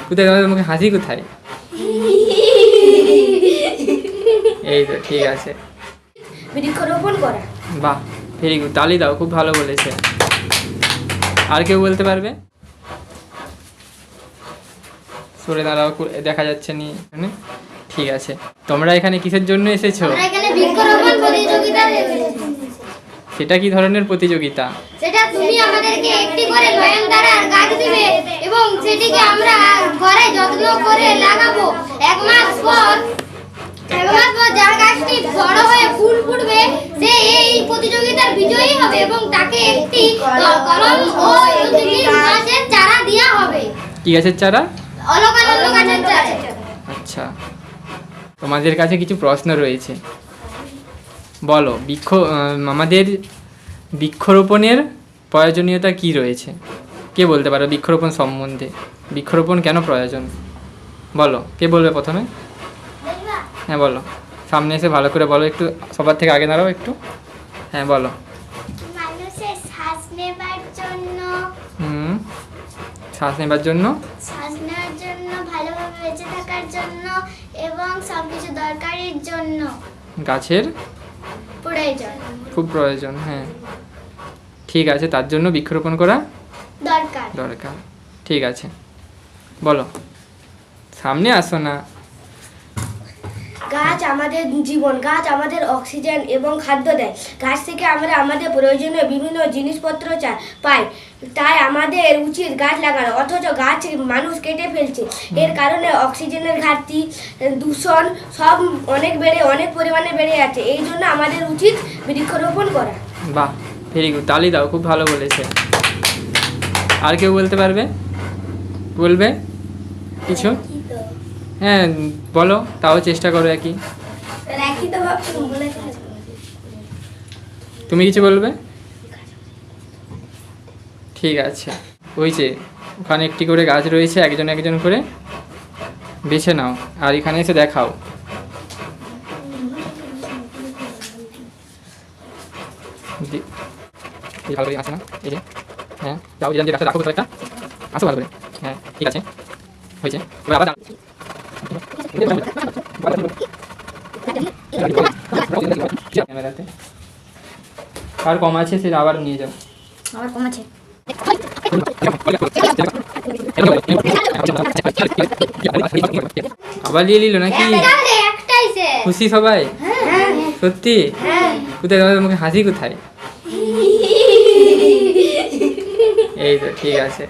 কোথায় তোমাদের মুখে হাসি কোথায়? এই তো ঠিক আছে। বৃক্ষরোপণ করা। বাহ, ভেরি গুড, তালি দাও, খুব ভালো বলেছে। আর কেউ বলতে পারবে? সরে দাঁড়াও, দেখা যাচ্ছে নি এখানে। ঠিক আছে, তোমরা এখানে কিসের জন্য এসেছো? আমরা এখানে বৃক্ষরোপণ প্রতিযোগিতা সেটা কি ধরনের প্রতিযোগিতা? সেটা তুমি আমাদেরকে একটি করে নয়নতারার গাছ দিবে এবং সেটিকে আমরা ঘরে যত্ন করে লাগাবো। এক মাস পর যার গাছটি বড় হয়ে ফুল ফুটবে সে এই প্রতিযোগিতার বিজয়ী হবে এবং তাকে একটি কলম ও গাছের চারা দেওয়া হবে। কি গাছের চারা? অলকানন্দ গাছের চারা। আচ্ছা, তোমাদের কাছে কিছু প্রশ্ন রয়েছে, বলো। আমাদের বৃক্ষরোপণের প্রয়োজনীয়তা কি রয়েছে? কে বলতে পারো বৃক্ষরোপণ সম্বন্ধে? বৃক্ষরোপণ কেন প্রয়োজন বলো, কে বলবে প্রথমে? হ্যাঁ বলো, সামনে এসে ভালো করে বলো, একটু সবার থেকে আগে দাঁড়াও একটু। হ্যাঁ বলো। মানুষের শ্বাস নেবার জন্য, শ্বাস নেবার জন্য, ভালোভাবে বেঁচে থাকার জন্য এবং সবকিছু দরকারের জন্য গাছের প্রয়োজন, খুব প্রয়োজন। হ্যাঁ ঠিক আছে, তার জন্য বৃক্ষরোপণ করা দরকার। ঠিক আছে, বলো, সামনে আসো না। গাছ আমাদের জীবন, গাছ আমাদের অক্সিজেন এবং খাদ্য দেয়। গাছ থেকে আমরা আমাদের প্রয়োজনীয় বিভিন্ন জিনিসপত্র পাই, তাই আমাদের উচিত গাছ লাগানো। অথচ গাছ মানুষ কেটে ফেলছে, এর কারণে অক্সিজেনের ঘাটতি, দূষণ সব অনেক পরিমাণে বেড়ে যাচ্ছে। এই জন্য আমাদের উচিত বৃক্ষরোপণ করা। বাহ, ভেরি গুড, তালি দাও, খুব ভালো বলেছে। আর কেউ বলতে পারবে? বলবে কিছু? হ্যাঁ বলো, তাও চেষ্টা করো। একই, তুমি কিছু বলবে? ঠিক আছে, ওই যে ওখানে একটি করে গাছ রয়েছে, একজন একজন করে বেছে নাও আর এখানে এসে দেখাও। ভালো করে আসে না? এই যে, হ্যাঁ যাও, যে গাছটা রাখো একটা, আসো ভালো করে। হ্যাঁ ঠিক আছে, হয়েছে। এবার আবার ক্যামেরাতে আর কম আছে, সেটা আবার নিয়ে যাও। আমার কম আছে। আবার নিয়ে নিল নাকি? খুশি সবাই? সত্যি? কোথায় তোমাদের মুখে হাসি কোথায়? এই তো ঠিক আছে।